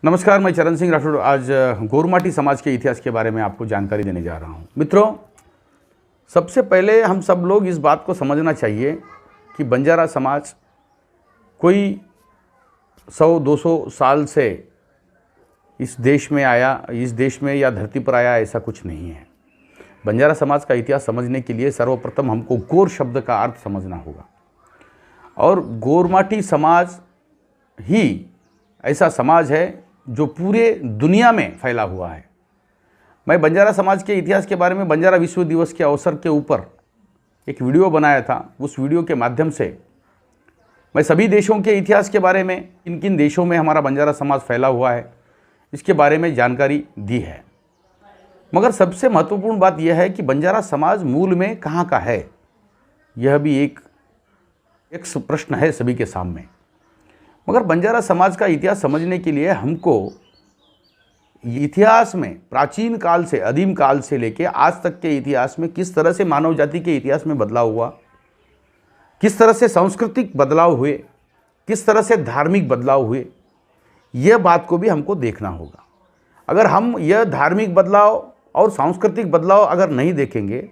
नमस्कार, मैं चरण सिंह राठौड़ आज गोरमाटी समाज के इतिहास के बारे में आपको जानकारी देने जा रहा हूं। मित्रों, सबसे पहले हम सब लोग इस बात को समझना चाहिए कि बंजारा समाज कोई 100-200 साल से इस देश में या धरती पर आया, ऐसा कुछ नहीं है। बंजारा समाज का इतिहास समझने के लिए सर्वप्रथम हमको गोर शब्द का अर्थ समझना होगा, और गोरमाटी समाज ही ऐसा समाज है जो पूरे दुनिया में फैला हुआ है। मैं बंजारा समाज के इतिहास के बारे में बंजारा विश्व दिवस के अवसर के ऊपर एक वीडियो बनाया था। उस वीडियो के माध्यम से मैं सभी देशों के इतिहास के बारे में, किन किन देशों में हमारा बंजारा समाज फैला हुआ है, इसके बारे में जानकारी दी है। मगर सबसे महत्वपूर्ण बात यह है कि बंजारा समाज मूल में कहाँ का है, यह भी एक प्रश्न है सभी के सामने। मगर बंजारा समाज का इतिहास समझने के लिए हमको इतिहास में प्राचीन काल से, आदिम काल से लेकर आज तक के इतिहास में किस तरह से मानव जाति के इतिहास में बदलाव हुआ, किस तरह से सांस्कृतिक बदलाव हुए, किस तरह से धार्मिक बदलाव हुए, यह बात को भी हमको देखना होगा। अगर हम यह धार्मिक बदलाव और सांस्कृतिक बदलाव अगर नहीं देखेंगे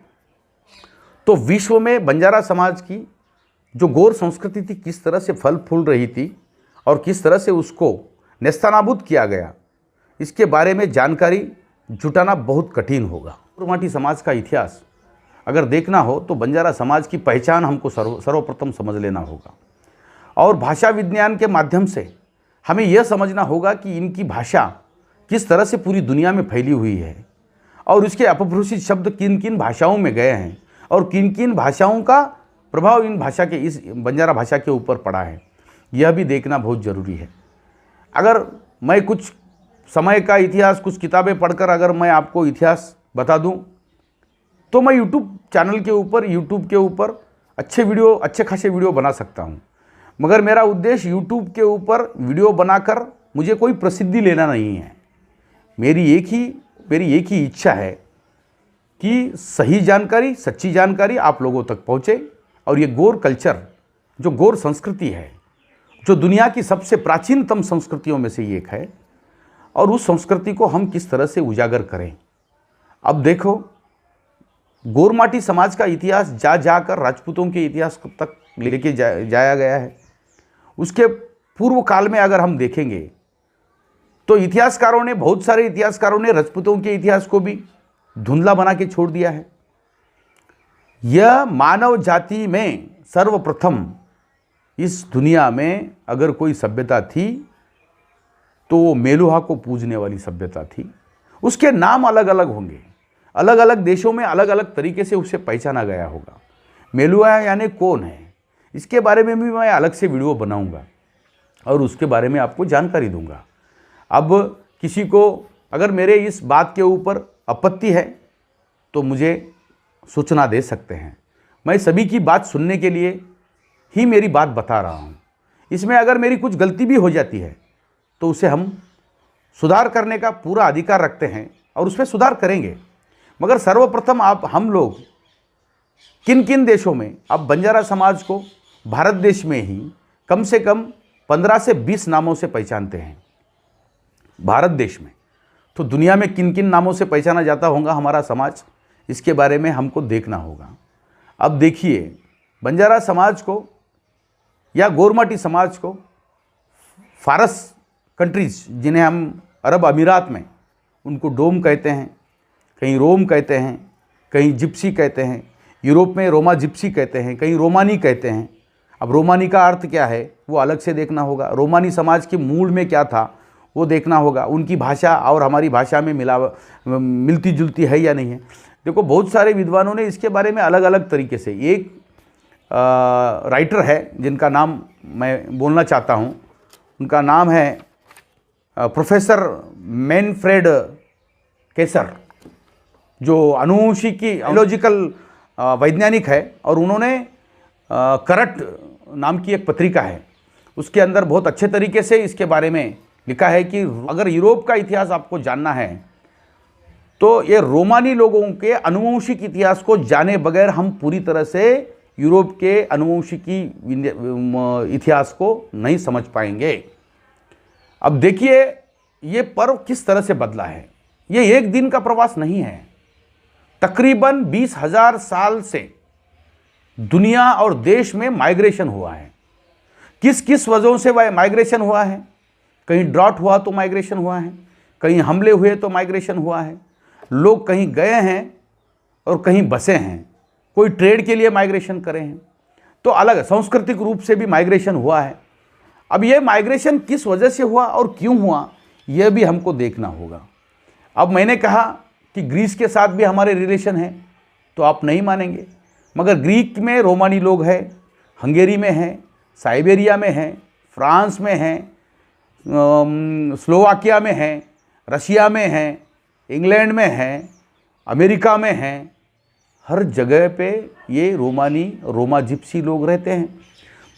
तो विश्व में बंजारा समाज की जो गौर संस्कृति थी किस तरह से फल फूल रही थी और किस तरह से उसको नेस्तनाबूद किया गया, इसके बारे में जानकारी जुटाना बहुत कठिन होगा। गोरमाटी समाज का इतिहास अगर देखना हो तो बंजारा समाज की पहचान हमको सर्वप्रथम समझ लेना होगा, और भाषा विज्ञान के माध्यम से हमें यह समझना होगा कि इनकी भाषा किस तरह से पूरी दुनिया में फैली हुई है, और उसके अपभ्रंशित शब्द किन किन भाषाओं में गए हैं, और किन किन भाषाओं का प्रभाव इन भाषा के, इस बंजारा भाषा के ऊपर पड़ा है, यह भी देखना बहुत ज़रूरी है। अगर मैं कुछ समय का इतिहास, कुछ किताबें पढ़कर अगर मैं आपको इतिहास बता दूं, तो मैं यूट्यूब चैनल के ऊपर अच्छे खासे वीडियो बना सकता हूं। मगर मेरा उद्देश्य यूट्यूब के ऊपर वीडियो बनाकर मुझे कोई प्रसिद्धि लेना नहीं है। मेरी एक ही इच्छा है कि सही जानकारी, सच्ची जानकारी आप लोगों तक पहुँचे, और ये गौर कल्चर, जो गौर संस्कृति है, जो दुनिया की सबसे प्राचीनतम संस्कृतियों में से एक है, और उस संस्कृति को हम किस तरह से उजागर करें। अब देखो, गोरमाटी समाज का इतिहास जाकर राजपूतों के इतिहास तक लेके जाया गया है। उसके पूर्व काल में अगर हम देखेंगे तो बहुत सारे इतिहासकारों ने राजपूतों के इतिहास को भी धुंधला बना के छोड़ दिया है। यह मानव जाति में सर्वप्रथम इस दुनिया में अगर कोई सभ्यता थी तो वो मेलुहा को पूजने वाली सभ्यता थी। उसके नाम अलग अलग होंगे, अलग अलग देशों में अलग अलग तरीके से उसे पहचाना गया होगा। मेलुहा यानी कौन है, इसके बारे में भी मैं अलग से वीडियो बनाऊंगा और उसके बारे में आपको जानकारी दूंगा। अब किसी को अगर मेरे इस बात के ऊपर आपत्ति है तो मुझे सूचना दे सकते हैं। मैं सभी की बात सुनने के लिए ही मेरी बात बता रहा हूँ। इसमें अगर मेरी कुछ गलती भी हो जाती है तो उसे हम सुधार करने का पूरा अधिकार रखते हैं और उसमें सुधार करेंगे। मगर सर्वप्रथम हम लोग किन किन देशों में, अब बंजारा समाज को भारत देश में ही कम से कम 15 से 20 नामों से पहचानते हैं भारत देश में। तो दुनिया में किन किन नामों से पहचाना जाता होगा हमारा समाज, इसके बारे में हमको देखना होगा। अब देखिए, बंजारा समाज को या गोरमाटी समाज को फारस कंट्रीज, जिन्हें हम अरब अमीरात में उनको डोम कहते हैं, कहीं रोम कहते हैं, कहीं जिप्सी कहते हैं, यूरोप में रोमा जिप्सी कहते हैं, कहीं रोमानी कहते हैं। अब रोमानी का अर्थ क्या है वो अलग से देखना होगा। रोमानी समाज के मूल में क्या था वो देखना होगा। उनकी भाषा और हमारी भाषा में मिलती जुलती है या नहीं है। देखो, बहुत सारे विद्वानों ने इसके बारे में अलग अलग तरीके से, एक राइटर है जिनका नाम मैं बोलना चाहता हूँ, उनका नाम है प्रोफेसर मैनफ्रेड केसर, जो आनुवंशिकी बायोलॉजिकल वैज्ञानिक है, और उन्होंने करट नाम की एक पत्रिका है, उसके अंदर बहुत अच्छे तरीके से इसके बारे में लिखा है कि अगर यूरोप का इतिहास आपको जानना है तो ये रोमानी लोगों के आनुवंशिक इतिहास को जाने बगैर हम पूरी तरह से यूरोप के आनुवंशिकी इतिहास को नहीं समझ पाएंगे। अब देखिए, ये पर्व किस तरह से बदला है, ये एक दिन का प्रवास नहीं है। तकरीबन 20,000 साल से दुनिया और देश में माइग्रेशन हुआ है। किस किस वजहों से वह माइग्रेशन हुआ है? कहीं ड्रॉट हुआ तो माइग्रेशन हुआ है, कहीं हमले हुए तो माइग्रेशन हुआ है, लोग कहीं गए हैं और कहीं बसे हैं, कोई ट्रेड के लिए माइग्रेशन करे हैं, तो अलग सांस्कृतिक रूप से भी माइग्रेशन हुआ है। अब ये माइग्रेशन किस वजह से हुआ और क्यों हुआ, यह भी हमको देखना होगा। अब मैंने कहा कि ग्रीस के साथ भी हमारे रिलेशन है, तो आप नहीं मानेंगे, मगर ग्रीक में रोमानी लोग हैं, हंगेरी में हैं, साइबेरिया में हैं, फ्रांस में हैं, स्लोवाकिया में हैं, रशिया में हैं, इंग्लैंड में हैं, अमेरिका में हैं, हर जगह पे ये रोमा जिप्सी लोग रहते हैं।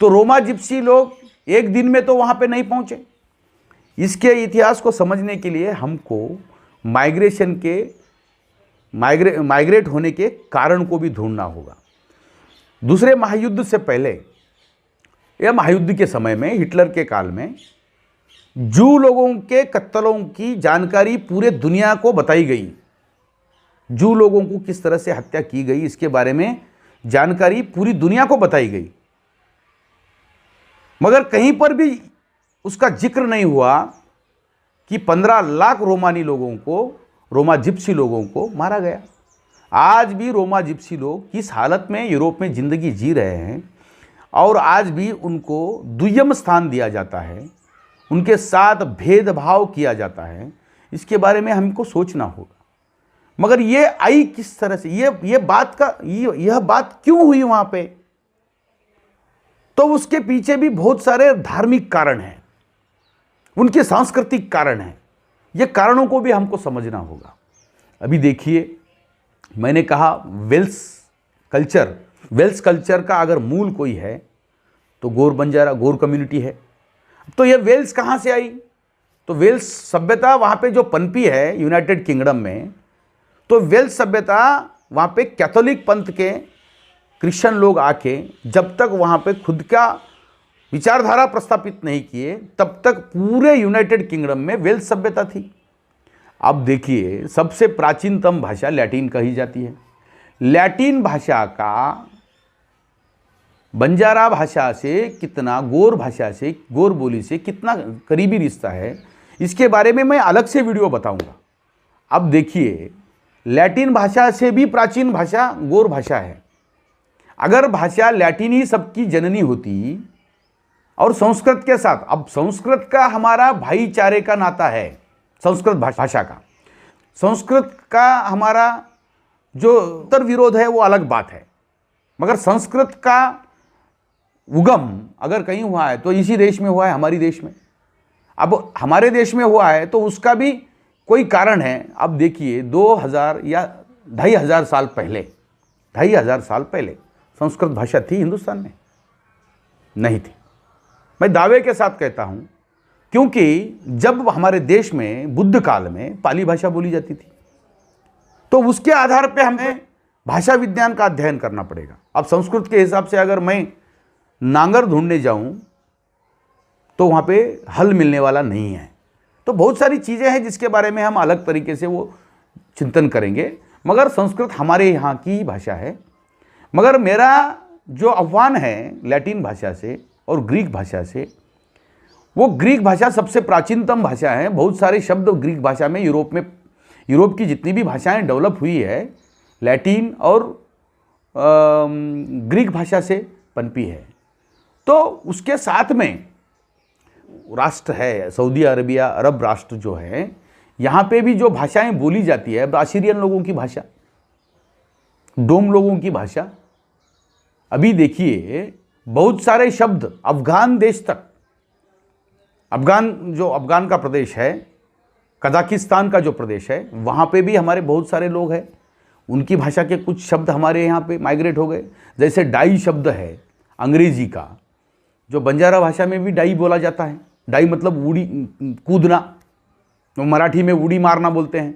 तो रोमा जिप्सी लोग एक दिन में तो वहाँ पे नहीं पहुँचे। इसके इतिहास को समझने के लिए हमको माइग्रेशन के माइग्रेट होने के कारण को भी ढूंढना होगा। दूसरे महायुद्ध से पहले या महायुद्ध के समय में, हिटलर के काल में, जू लोगों के कत्लों की जानकारी पूरे दुनिया को बताई गई। जू लोगों को किस तरह से हत्या की गई इसके बारे में जानकारी पूरी दुनिया को बताई गई, मगर कहीं पर भी उसका जिक्र नहीं हुआ कि 15 लाख रोमा जिप्सी लोगों को मारा गया। आज भी रोमा जिप्सी लोग किस हालत में यूरोप में ज़िंदगी जी रहे हैं और आज भी उनको दुय्यम स्थान दिया जाता है, उनके साथ भेदभाव किया जाता है, इसके बारे में हमको सोचना होगा। मगर ये आई किस तरह से, यह बात क्यों हुई वहाँ पे? तो उसके पीछे भी बहुत सारे धार्मिक कारण हैं, उनके सांस्कृतिक कारण हैं। ये कारणों को भी हमको समझना होगा। अभी देखिए, मैंने कहा वेल्स कल्चर का अगर मूल कोई है तो गोर कम्युनिटी है। तो ये वेल्स कहाँ से आई? तो वेल्स सभ्यता वहाँ पे जो पनपी है यूनाइटेड किंगडम में, तो वेल्स सभ्यता वहाँ पे कैथोलिक पंथ के क्रिश्चियन लोग आके जब तक वहाँ पे खुद का विचारधारा प्रस्थापित नहीं किए, तब तक पूरे यूनाइटेड किंगडम में वेल्स सभ्यता थी। अब देखिए, सबसे प्राचीनतम भाषा लैटिन कही जाती है। लैटिन भाषा का बंजारा भाषा से कितना, गोर बोली से कितना करीबी रिश्ता है, इसके बारे में मैं अलग से वीडियो बताऊंगा। अब देखिए, लैटिन भाषा से भी प्राचीन भाषा गोर भाषा है। अगर भाषा लैटिन ही सबकी जननी होती और संस्कृत के साथ, अब संस्कृत का हमारा भाईचारे का नाता है, संस्कृत भाषा का, संस्कृत का हमारा जो उत्तर विरोध है वो अलग बात है, मगर संस्कृत का उगम अगर कहीं हुआ है तो इसी देश में हुआ है, हमारी देश में। अब हमारे देश में हुआ है तो उसका भी कोई कारण है। अब देखिए, 2000 या 2500 साल पहले, 2500 साल पहले संस्कृत भाषा थी हिंदुस्तान में? नहीं थी। मैं दावे के साथ कहता हूं, क्योंकि जब हमारे देश में बुद्ध काल में पाली भाषा बोली जाती थी, तो उसके आधार पे हमें भाषा विज्ञान का अध्ययन करना पड़ेगा। अब संस्कृत के हिसाब से अगर मैं नांगर ढूंढने जाऊं तो वहाँ पे हल मिलने वाला नहीं है। तो बहुत सारी चीज़ें हैं जिसके बारे में हम अलग तरीके से वो चिंतन करेंगे, मगर संस्कृत हमारे यहाँ की भाषा है। मगर मेरा जो आह्वान है लैटिन भाषा से और ग्रीक भाषा से, वो ग्रीक भाषा सबसे प्राचीनतम भाषा है। बहुत सारे शब्द ग्रीक भाषा में, यूरोप की जितनी भी भाषाएं डेवलप हुई है, लैटिन और ग्रीक भाषा से पनपी है। तो उसके साथ में राष्ट्र है सऊदी अरबिया, अरब राष्ट्र जो है, यहाँ पे भी जो भाषाएं बोली जाती है, असीरियन लोगों की भाषा, डोम लोगों की भाषा। अभी देखिए, बहुत सारे शब्द अफगान देश तक, अफगान का प्रदेश है, कजाकिस्तान का जो प्रदेश है, वहाँ पे भी हमारे बहुत सारे लोग हैं। उनकी भाषा के कुछ शब्द हमारे यहाँ पे माइग्रेट हो गए। जैसे डाई शब्द है अंग्रेजी का, जो बंजारा भाषा में भी डाई बोला जाता है। डाई मतलब उड़ी, कूदना, तो मराठी में उड़ी मारना बोलते हैं।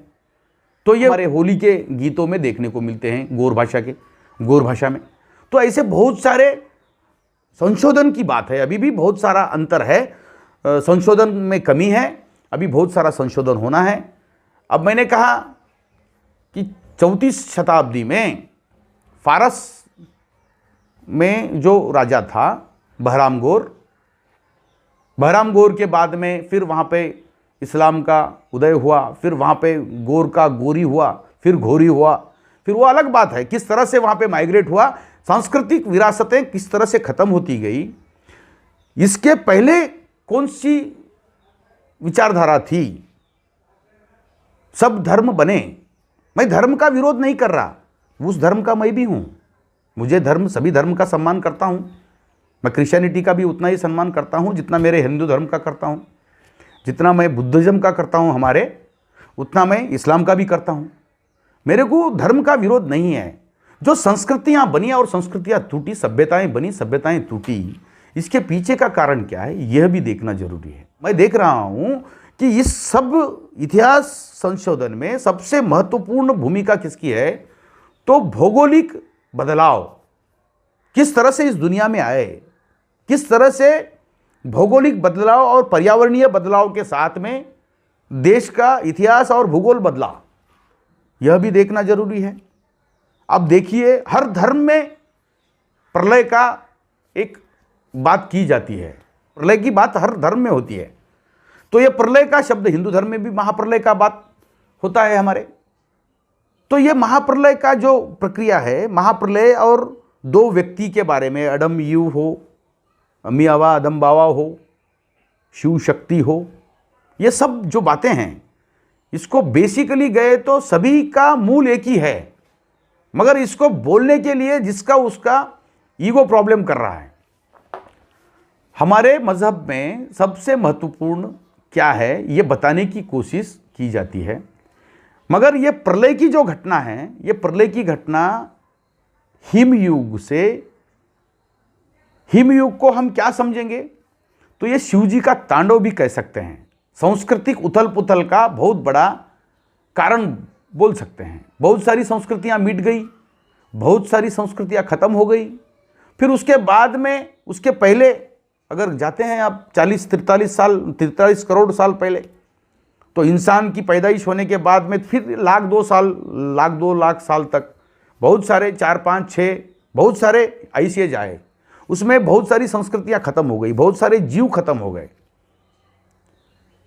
तो ये हमारे होली के गीतों में देखने को मिलते हैं गोर भाषा में। तो ऐसे बहुत सारे संशोधन की बात है, अभी भी बहुत सारा अंतर है, संशोधन में कमी है। अभी बहुत सारा संशोधन होना है। अब मैंने कहा कि 34 शताब्दी में फारस में जो राजा था बहराम गोर के बाद में फिर वहाँ पे इस्लाम का उदय हुआ, फिर वहाँ पे गोर का गोरी हुआ, फिर घोरी हुआ, फिर वो अलग बात है किस तरह से वहाँ पे माइग्रेट हुआ, सांस्कृतिक विरासतें किस तरह से ख़त्म होती गई। इसके पहले कौन सी विचारधारा थी, सब धर्म बने। मैं धर्म का विरोध नहीं कर रहा, उस धर्म का मैं भी हूँ, मुझे सभी धर्म का सम्मान करता हूँ। मैं क्रिश्चियनिटी का भी उतना ही सम्मान करता हूँ जितना मेरे हिंदू धर्म का करता हूँ, जितना मैं बुद्धिज़्म का करता हूँ हमारे, उतना मैं इस्लाम का भी करता हूँ। मेरे को धर्म का विरोध नहीं है। जो संस्कृतियाँ बनी और संस्कृतियाँ टूटी, सभ्यताएं बनी, सभ्यताएं टूटी, इसके पीछे का कारण क्या है यह भी देखना जरूरी है। मैं देख रहा हूँ कि इस सब इतिहास संशोधन में सबसे महत्वपूर्ण भूमिका किसकी है, तो भौगोलिक बदलाव किस तरह से इस दुनिया में आए, किस तरह से भौगोलिक बदलाव और पर्यावरणीय बदलाव के साथ में देश का इतिहास और भूगोल बदला, यह भी देखना जरूरी है। अब देखिए, हर धर्म में प्रलय का एक बात की जाती है, प्रलय की बात हर धर्म में होती है। तो यह प्रलय का शब्द हिंदू धर्म में भी महाप्रलय का बात होता है हमारे। तो यह महाप्रलय का जो प्रक्रिया है, महाप्रलय और दो व्यक्ति के बारे में, अडम यू हो, अम्मी आवा अदम बावा हो, शिव शक्ति हो, ये सब जो बातें हैं, इसको बेसिकली गए तो सभी का मूल एक ही है, मगर इसको बोलने के लिए जिसका उसका ईगो प्रॉब्लम कर रहा है। हमारे मजहब में सबसे महत्वपूर्ण क्या है ये बताने की कोशिश की जाती है, मगर ये प्रलय की जो घटना है, ये प्रलय की घटना हिमयुग से, हिमयुग को हम क्या समझेंगे, तो ये शिव जी का तांडव भी कह सकते हैं, सांस्कृतिक उथल पुथल का बहुत बड़ा कारण बोल सकते हैं। बहुत सारी संस्कृतियां मिट गई, बहुत सारी संस्कृतियां खत्म हो गई। फिर उसके बाद में, उसके पहले अगर जाते हैं आप 43 करोड़ साल पहले, तो इंसान की पैदाइश होने के बाद में फिर लाख दो लाख साल तक बहुत सारे 4, 5, 6 बहुत सारे आइसिएज आए, उसमें बहुत सारी संस्कृतियां खत्म हो गई, बहुत सारे जीव खत्म हो गए।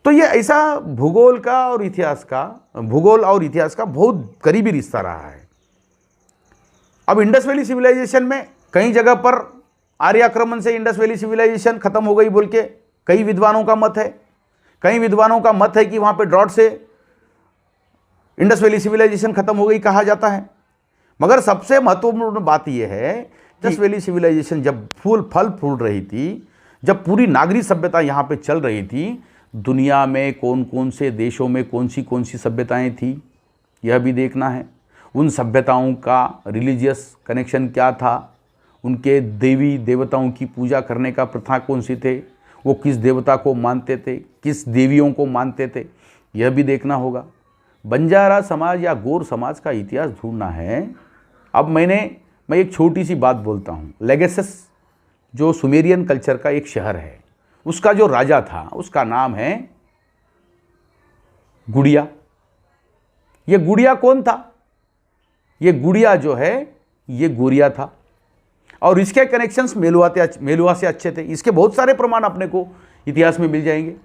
तो ये ऐसा भूगोल और इतिहास का बहुत करीबी रिश्ता रहा है। अब इंडस वैली सिविलाइजेशन में कई जगह पर आर्य आक्रमण से इंडस वैली सिविलाइजेशन खत्म हो गई बोल के कई विद्वानों का मत है। कई विद्वानों का मत है कि वहां पे ड्रॉट से इंडस वैली सिविलाइजेशन खत्म हो गई कहा जाता है। मगर सबसे महत्वपूर्ण बात यह है कि इंडस वैली सिविलाइजेशन जब फल फूल रही थी, जब पूरी नागरिक सभ्यता यहाँ पे चल रही थी, दुनिया में कौन कौन से देशों में कौन सी सभ्यताएं थी यह भी देखना है। उन सभ्यताओं का रिलीजियस कनेक्शन क्या था, उनके देवी देवताओं की पूजा करने का प्रथा कौन सी थे, वो किस देवता को मानते थे, किस देवियों को मानते थे, यह भी देखना होगा। बंजारा समाज या गोर समाज का इतिहास ढूंढना है। अब मैं एक छोटी सी बात बोलता हूँ। लेगेसिस जो सुमेरियन कल्चर का एक शहर है, उसका जो राजा था उसका नाम है गुड़िया। ये गुड़िया कौन था? ये गुड़िया जो है ये गोरिया था, और इसके कनेक्शंस मेलुआ से अच्छे थे। इसके बहुत सारे प्रमाण अपने को इतिहास में मिल जाएंगे,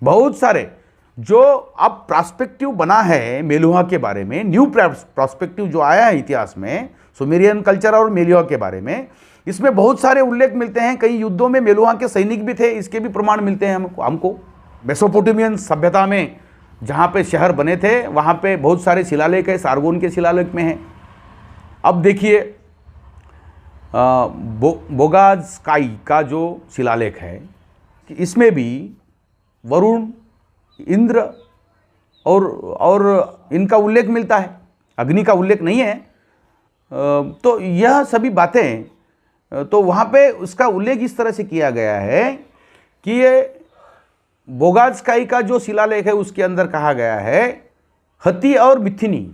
बहुत सारे। जो अब प्रॉस्पेक्टिव बना है मेलुआ के बारे में, न्यू प्रॉस्पेक्टिव जो आया है इतिहास में सुमेरियन कल्चर और मेलुआ के बारे में, इसमें बहुत सारे उल्लेख मिलते हैं। कई युद्धों में मेलुआ के सैनिक भी थे, इसके भी प्रमाण मिलते हैं हमको। मेसोपोटामियन सभ्यता में जहाँ पे शहर बने थे वहाँ पे बहुत सारे शिलालेख है, सारगोन के शिलालेख में है। अब देखिए बोगाज़स्काई का जो शिलालेख है, इसमें भी वरुण, इंद्र और इनका उल्लेख मिलता है, अग्नि का उल्लेख नहीं है। तो यह सभी बातें, तो वहाँ पे उसका उल्लेख इस तरह से किया गया है कि ये बोगाज़स्काई का जो शिलालेख है उसके अंदर कहा गया है हत्ती और मिथिनी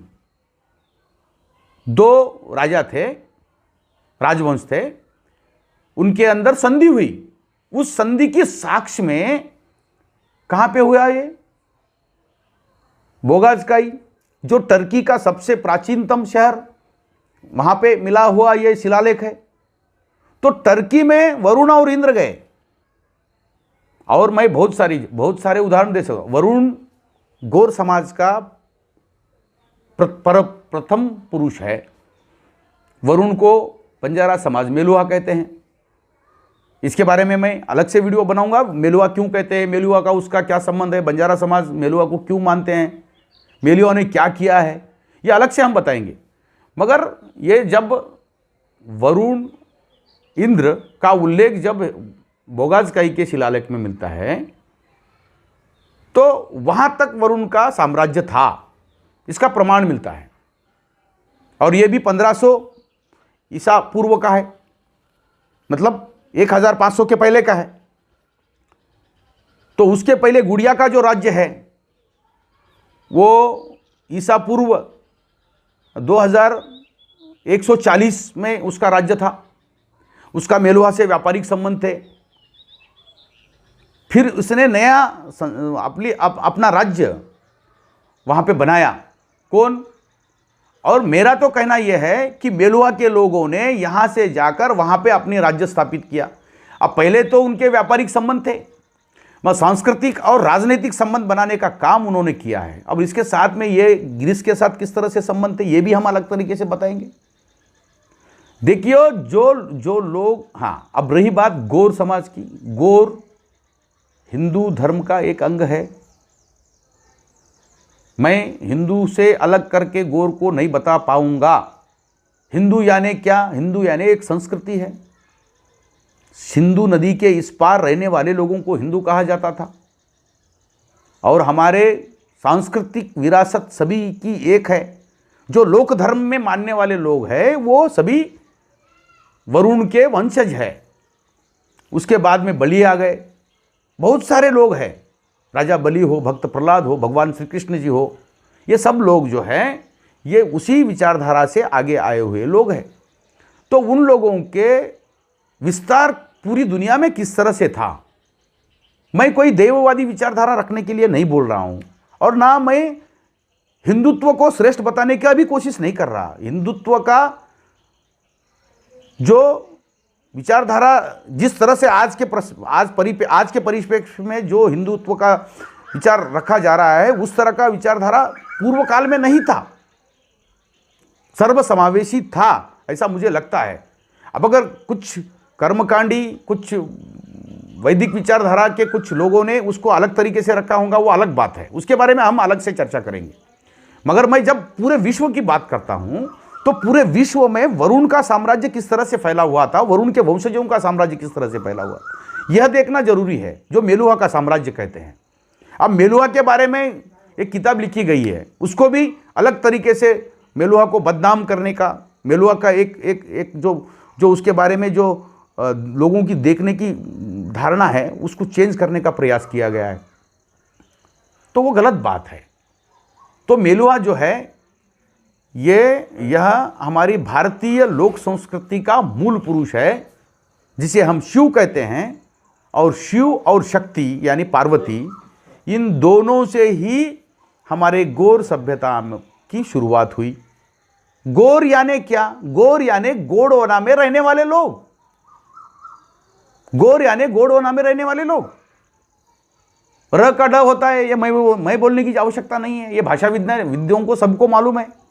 दो राजा थे, राजवंश थे, उनके अंदर संधि हुई। उस संधि की साक्ष्य में कहाँ पे हुआ ये? बोगाजकाई जो टर्की का सबसे प्राचीनतम शहर, वहां पे मिला हुआ ये शिलालेख है। तो टर्की में वरुण और इंद्र गए, और मैं बहुत सारे उदाहरण दे सकता हूं। वरुण गौर समाज का प्रथम पुरुष है। वरुण को बंजारा समाज मेलुहा कहते हैं। इसके बारे में मैं अलग से वीडियो बनाऊंगा। मेलुहा क्यों कहते हैं, मेलुहा का उसका क्या संबंध है, बंजारा समाज मेलुहा को क्यों मानते हैं, मेलुहा ने क्या किया है, ये अलग से हम बताएंगे। मगर ये जब वरुण इंद्र का उल्लेख जब बोगाजकाई के शिलालेख में मिलता है, तो वहां तक वरुण का साम्राज्य था, इसका प्रमाण मिलता है। और यह भी 1500 ईसा पूर्व का है, मतलब 1500 के पहले का है। तो उसके पहले गुड़िया का जो राज्य है वो ईसा पूर्व 2140 में उसका राज्य था। उसका मेलुहा से व्यापारिक संबंध थे। फिर उसने नया अपना राज्य वहां पे बनाया। कौन? और मेरा तो कहना यह है कि मेलुहा के लोगों ने यहां से जाकर वहां पे अपनी राज्य स्थापित किया। अब पहले तो उनके व्यापारिक संबंध थे, मगर सांस्कृतिक और राजनीतिक संबंध बनाने का काम उन्होंने किया है। अब इसके साथ में ये ग्रीस के साथ किस तरह से संबंध थे, ये भी हम अलग तरीके से बताएंगे। देखिए जो लोग, हाँ, अब रही बात गौर समाज की। गौर हिंदू धर्म का एक अंग है। मैं हिंदू से अलग करके गौर को नहीं बता पाऊंगा। हिंदू यानी क्या? हिंदू यानी एक संस्कृति है। सिंधु नदी के इस पार रहने वाले लोगों को हिंदू कहा जाता था। और हमारे सांस्कृतिक विरासत सभी की एक है। जो लोक धर्म में मानने वाले लोग हैं वो सभी वरुण के वंशज है। उसके बाद में बलि आ गए, बहुत सारे लोग हैं। राजा बलि हो, भक्त प्रहलाद हो, भगवान श्री कृष्ण जी हो, ये सब लोग जो हैं ये उसी विचारधारा से आगे आए हुए लोग हैं। तो उन लोगों के विस्तार पूरी दुनिया में किस तरह से था, मैं कोई देववादी विचारधारा रखने के लिए नहीं बोल रहा हूं, और ना मैं हिंदुत्व को श्रेष्ठ बताने की भी कोशिश नहीं कर रहा। हिंदुत्व का जो विचारधारा जिस तरह से आज के परिप्रेक्ष्य में जो हिंदुत्व का विचार रखा जा रहा है, उस तरह का विचारधारा पूर्व काल में नहीं था, सर्वसमावेशी था, ऐसा मुझे लगता है। अब अगर कुछ कर्मकांडी, कुछ वैदिक विचारधारा के कुछ लोगों ने उसको अलग तरीके से रखा होगा, वो अलग बात है, उसके बारे में हम अलग से चर्चा करेंगे। मगर मैं जब पूरे विश्व की बात करता हूं तो पूरे विश्व में वरुण का साम्राज्य किस तरह से फैला हुआ था, वरुण के वंशजों का साम्राज्य किस तरह से फैला हुआ, यह देखना जरूरी है, जो मेलुहा का साम्राज्य कहते हैं। अब मेलुहा के बारे में एक किताब लिखी गई है, उसको भी अलग तरीके से मेलुहा को बदनाम करने का, मेलुहा का एक जो उसके बारे में जो लोगों की देखने की धारणा है उसको चेंज करने का प्रयास किया गया है, तो वो गलत बात है। तो मेलुहा जो है यह हमारी भारतीय लोक संस्कृति का मूल पुरुष है, जिसे हम शिव कहते हैं। और शिव और शक्ति यानी पार्वती, इन दोनों से ही हमारे गौर सभ्यता की शुरुआत हुई। गौर यानी क्या? गौर यानी गोंडवाना में रहने वाले लोग। गौर यानी गोंडवाना में रहने वाले लोग। र का ड होता है, ये मैं बोलने की आवश्यकता नहीं है, ये भाषा विद्यों को सबको मालूम है।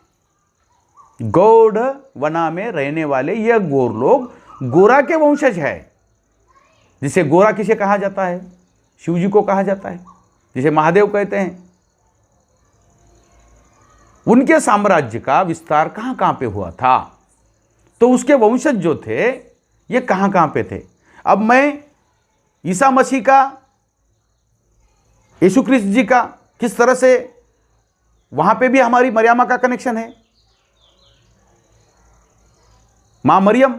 गोंडवाना में रहने वाले ये गोर लोग गोरा के वंशज है। जिसे गोरा किसे कहा जाता है? शिव जी को कहा जाता है, जिसे महादेव कहते हैं। उनके साम्राज्य का विस्तार कहां कहां पे हुआ था, तो उसके वंशज जो थे ये कहां कहां पे थे। अब मैं ईसा मसीह का, यीशु क्रिस्त जी का किस तरह से, वहां पे भी हमारी मरियमा का कनेक्शन है, मां मरियम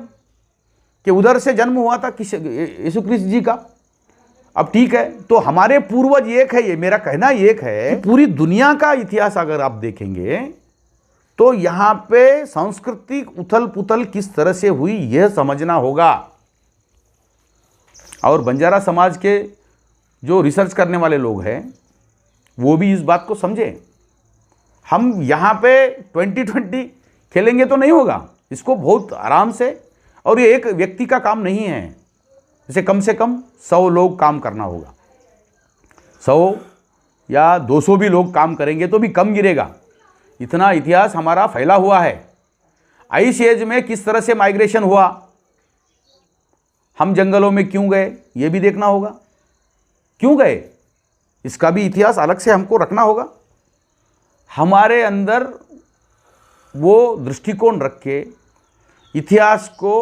के उधर से जन्म हुआ था यीशु क्रिस्त जी का। अब ठीक है, तो हमारे पूर्वज एक है, ये मेरा कहना एक है। पूरी दुनिया का इतिहास अगर आप देखेंगे तो यहां पे सांस्कृतिक उथल पुथल किस तरह से हुई यह समझना होगा। और बंजारा समाज के जो रिसर्च करने वाले लोग हैं वो भी इस बात को समझे हम यहाँ पे 2020 खेलेंगे तो नहीं होगा, इसको बहुत आराम से, और ये एक व्यक्ति का काम नहीं है, इसे कम से कम 100 लोग काम करना होगा। 100 या 200 भी लोग काम करेंगे तो भी कम गिरेगा। इतना इतिहास हमारा फैला हुआ है। आइस एज में किस तरह से माइग्रेशन हुआ, हम जंगलों में क्यों गए, ये भी देखना होगा। क्यों गए, इसका भी इतिहास अलग से हमको रखना होगा। हमारे अंदर वो दृष्टिकोण रख के इतिहास को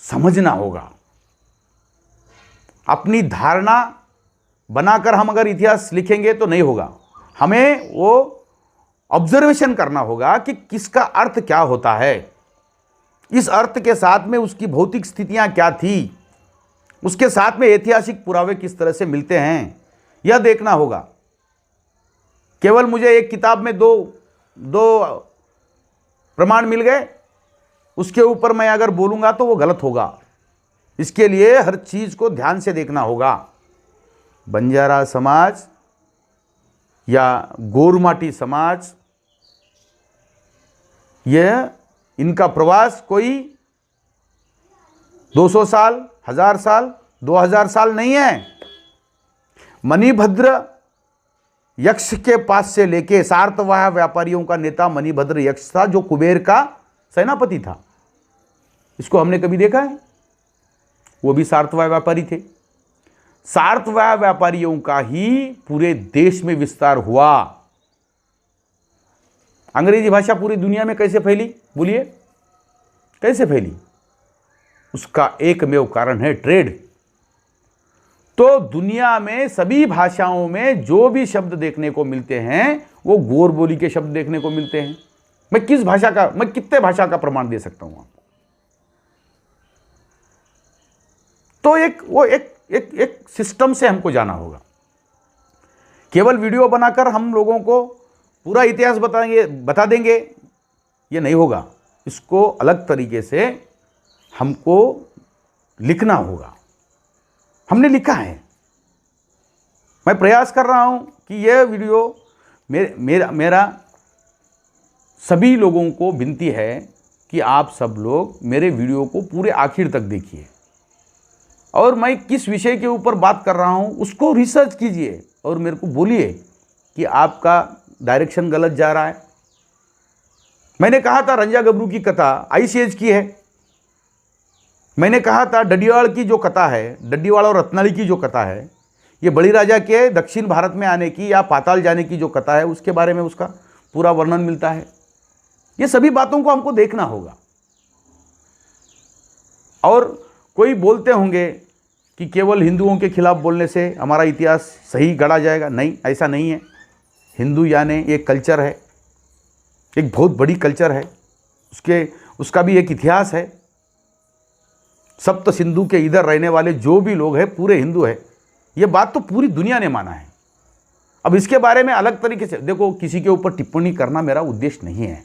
समझना होगा। अपनी धारणा बनाकर हम अगर इतिहास लिखेंगे तो नहीं होगा। हमें वो ऑब्जर्वेशन करना होगा कि किसका अर्थ क्या होता है, इस अर्थ के साथ में उसकी भौतिक स्थितियां क्या थी, उसके साथ में ऐतिहासिक पुरावे किस तरह से मिलते हैं, यह देखना होगा। केवल मुझे एक किताब में दो प्रमाण मिल गए, उसके ऊपर मैं अगर बोलूंगा तो वो गलत होगा। इसके लिए हर चीज को ध्यान से देखना होगा। बंजारा समाज या गोरमाटी समाज, यह इनका प्रवास कोई 200 साल, 1000 साल, 2000 साल नहीं है। मणिभद्र यक्ष के पास से लेके सातवाहन व्यापारियों का नेता मणिभद्र यक्ष था, जो कुबेर का सेनापति था। इसको हमने कभी देखा है? वो भी सातवाहन व्यापारी थे। सातवाहन व्यापारियों का ही पूरे देश में विस्तार हुआ। अंग्रेजी भाषा पूरी दुनिया में कैसे फैली, बोलिए कैसे फैली? उसका एकमेव कारण है ट्रेड। तो दुनिया में सभी भाषाओं में जो भी शब्द देखने को मिलते हैं वो गोर बोली के शब्द देखने को मिलते हैं। मैं कितने भाषा का प्रमाण दे सकता हूं आपको? तो एक सिस्टम से हमको जाना होगा। केवल वीडियो बनाकर हम लोगों को पूरा इतिहास बता देंगे, ये नहीं होगा। इसको अलग तरीके से हमको लिखना होगा। हमने लिखा है, मैं प्रयास कर रहा हूं कि यह वीडियो मेरा सभी लोगों को विनती है कि आप सब लोग मेरे वीडियो को पूरे आखिर तक देखिए, और मैं किस विषय के ऊपर बात कर रहा हूं उसको रिसर्च कीजिए और मेरे को बोलिए कि आपका डायरेक्शन गलत जा रहा है। मैंने कहा था रंजा गबरू की कथा आइस एज की है। मैंने कहा था डडियाल की जो कथा है, डड्डीवाल और रत्नाली की जो कथा है, ये बड़ी राजा के दक्षिण भारत में आने की या पाताल जाने की जो कथा है, उसके बारे में उसका पूरा वर्णन मिलता है। ये सभी बातों को हमको देखना होगा। और कोई बोलते होंगे कि केवल हिंदुओं के खिलाफ बोलने से हमारा इतिहास सही गढ़ा जाएगा। नहीं, ऐसा नहीं है। हिंदू यानी एक कल्चर है, एक बहुत बड़ी कल्चर है, उसका भी एक इतिहास है। सप्त सिंधु के इधर रहने वाले जो भी लोग हैं पूरे हिंदू है, ये बात तो पूरी दुनिया ने माना है। अब इसके बारे में अलग तरीके से देखो, किसी के ऊपर टिप्पणी करना मेरा उद्देश्य नहीं है।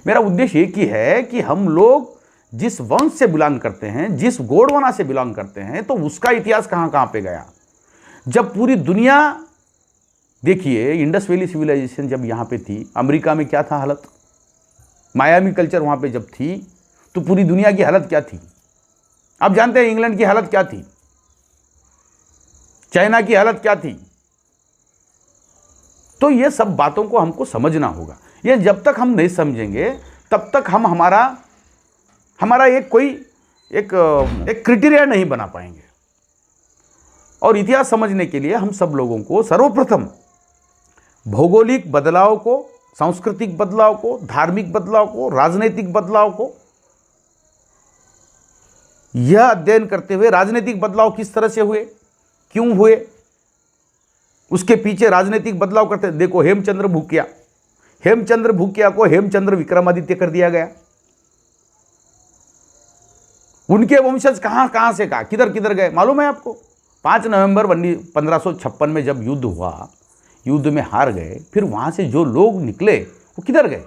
मेरा उद्देश्य एक ही है कि हम लोग जिस वंश से बिलोंग करते हैं, जिस गोंडवाना से बिलोंग करते हैं, तो उसका इतिहास कहाँ कहाँ पे गया। जब पूरी दुनिया, देखिए इंडस वैली सिविलाइजेशन जब यहाँ पे थी, अमेरिका में क्या था हालत, मायामी कल्चर वहाँ पे जब थी, तो पूरी दुनिया की हालत क्या थी। आप जानते हैं इंग्लैंड की हालत क्या थी, चाइना की हालत क्या थी। तो ये सब बातों को हमको समझना होगा। ये जब तक हम नहीं समझेंगे तब तक हम हमारा एक क्राइटेरिया नहीं बना पाएंगे। और इतिहास समझने के लिए हम सब लोगों को सर्वप्रथम भौगोलिक बदलाव को, सांस्कृतिक बदलाव को, धार्मिक बदलाव को, राजनीतिक बदलाव को, यह अध्ययन करते हुए राजनीतिक बदलाव किस तरह से हुए, क्यों हुए, उसके पीछे राजनीतिक बदलाव करते। देखो हेमचंद्र भूकिया को हेमचंद्र विक्रमादित्य कर दिया गया। उनके वंशज कहां कहां से किधर किधर गए मालूम है आपको? 5 नवंबर 1556 में जब युद्ध हुआ, युद्ध में हार गए, फिर वहां से जो लोग निकले वो किधर गए,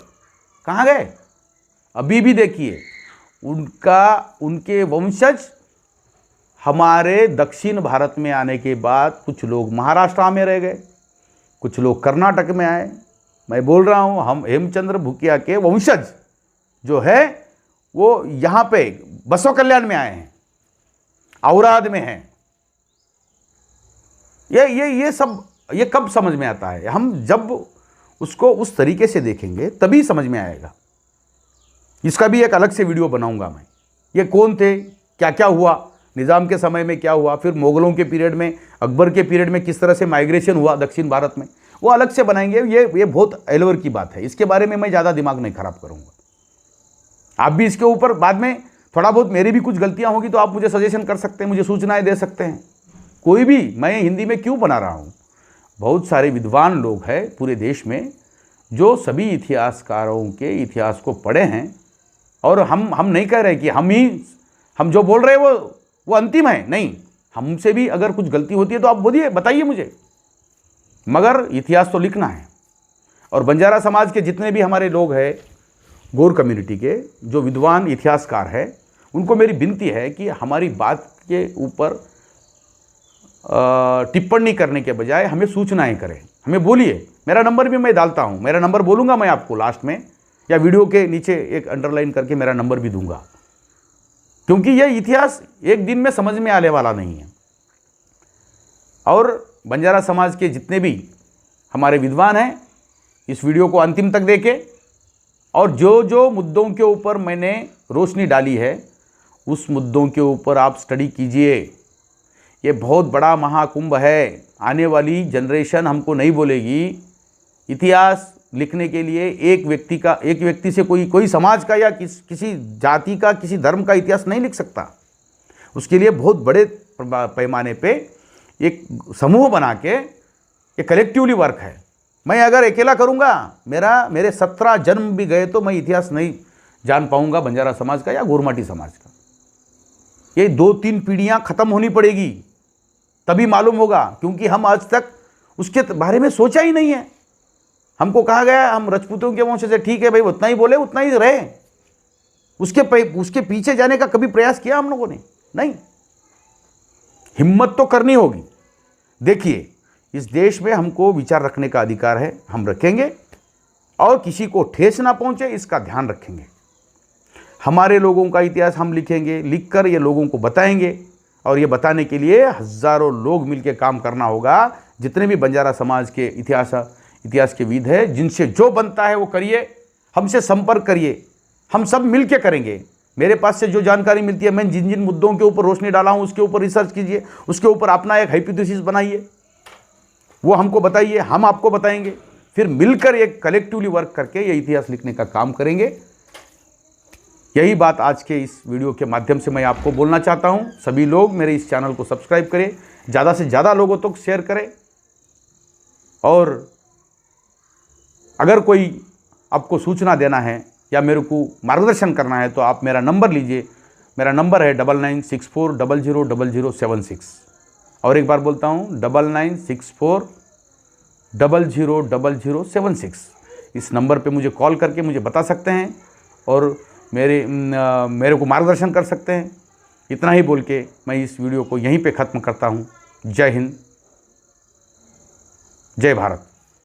कहां गए? अभी भी देखिए उनके वंशज हमारे दक्षिण भारत में आने के बाद कुछ लोग महाराष्ट्र में रह गए, कुछ लोग कर्नाटक में आए, मैं बोल रहा हूँ, हम हेमचंद्र भूकिया के वंशज जो है वो यहाँ पे बसव कल्याण में आए हैं, औराद में हैं। ये सब ये कब समझ में आता है? हम जब उसको उस तरीके से देखेंगे तभी समझ में आएगा। इसका भी एक अलग से वीडियो बनाऊंगा मैं। ये कौन थे, क्या क्या हुआ, निज़ाम के समय में क्या हुआ, फिर मुगलों के पीरियड में, अकबर के पीरियड में किस तरह से माइग्रेशन हुआ दक्षिण भारत में, वो अलग से बनाएंगे। ये बहुत एलवर की बात है, इसके बारे में मैं ज़्यादा दिमाग नहीं खराब करूँगा। आप भी इसके ऊपर बाद में थोड़ा बहुत मेरी भी कुछ गलतियाँ होगी तो आप मुझे सजेशन कर सकते हैं, मुझे सूचनाएँ दे सकते हैं। कोई भी, मैं हिंदी में क्यों बना रहा हूँ, बहुत सारे विद्वान लोग हैं पूरे देश में जो सभी इतिहासकारों के इतिहास को पढ़े हैं। और हम नहीं कह रहे कि हम जो बोल रहे हैं वो अंतिम है, नहीं। हमसे भी अगर कुछ गलती होती है तो आप बोलिए, बताइए मुझे, मगर इतिहास तो लिखना है। और बंजारा समाज के जितने भी हमारे लोग हैं, गौर कम्युनिटी के जो विद्वान इतिहासकार हैं, उनको मेरी विनती है कि हमारी बात के ऊपर टिप्पणी करने के बजाय हमें सूचनाएं करें, हमें बोलिए। मेरा नंबर भी मैं डालता हूं, मेरा नंबर बोलूंगा मैं आपको लास्ट में, या वीडियो के नीचे एक अंडरलाइन करके मेरा नंबर भी दूंगा, क्योंकि यह इतिहास एक दिन में समझ में आने वाला नहीं है। और बंजारा समाज के जितने भी हमारे विद्वान हैं, इस वीडियो को अंतिम तक देखें, और जो जो मुद्दों के ऊपर मैंने रोशनी डाली है उस मुद्दों के ऊपर आप स्टडी कीजिए। ये बहुत बड़ा महाकुंभ है, आने वाली जनरेशन हमको नहीं बोलेगी। इतिहास लिखने के लिए एक व्यक्ति से कोई समाज का या किसी जाति का, किसी धर्म का इतिहास नहीं लिख सकता। उसके लिए बहुत बड़े पैमाने पे एक समूह बना के ये कलेक्टिवली वर्क है। मैं अगर अकेला करूँगा, मेरे 17 जन्म भी गए तो मैं इतिहास नहीं जान पाऊँगा बंजारा समाज का या गोरमाटी समाज का। ये 2-3 पीढ़ियाँ ख़त्म होनी पड़ेगी, तभी मालूम होगा, क्योंकि हम आज तक उसके बारे में सोचा ही नहीं है। हमको कहा गया हम राजपूतों के वंश से, ठीक है भाई, उतना ही बोले उतना ही रहे। उसके पीछे जाने का कभी प्रयास किया हम लोगों ने? नहीं। हिम्मत तो करनी होगी। देखिए, इस देश में हमको विचार रखने का अधिकार है, हम रखेंगे, और किसी को ठेस ना पहुंचे इसका ध्यान रखेंगे। हमारे लोगों का इतिहास हम लिखेंगे, लिखकर ये लोगों को बताएंगे, और ये बताने के लिए हजारों लोग मिलकर काम करना होगा। जितने भी बंजारा समाज के इतिहास के विद है, जिनसे जो बनता है वो करिए, हमसे संपर्क करिए, हम सब मिलके करेंगे। मेरे पास से जो जानकारी मिलती है, मैं जिन मुद्दों के ऊपर रोशनी डाला हूँ उसके ऊपर रिसर्च कीजिए, उसके ऊपर अपना एक हाइपोथेसिस बनाइए, वो हमको बताइए, हम आपको बताएंगे, फिर मिलकर एक कलेक्टिवली वर्क करके ये इतिहास लिखने का काम करेंगे। यही बात आज के इस वीडियो के माध्यम से मैं आपको बोलना चाहता हूँ। सभी लोग मेरे इस चैनल को सब्सक्राइब करें, ज़्यादा से ज़्यादा लोगों तक शेयर करें, और अगर कोई आपको सूचना देना है या मेरे को मार्गदर्शन करना है तो आप मेरा नंबर लीजिए। मेरा नंबर है 9964000076। और एक बार बोलता हूँ, 9964000076। इस नंबर पे मुझे कॉल करके मुझे बता सकते हैं और मेरे को मार्गदर्शन कर सकते हैं। इतना ही बोल के मैं इस वीडियो को यहीं पे ख़त्म करता हूँ। जय हिंद, जय भारत।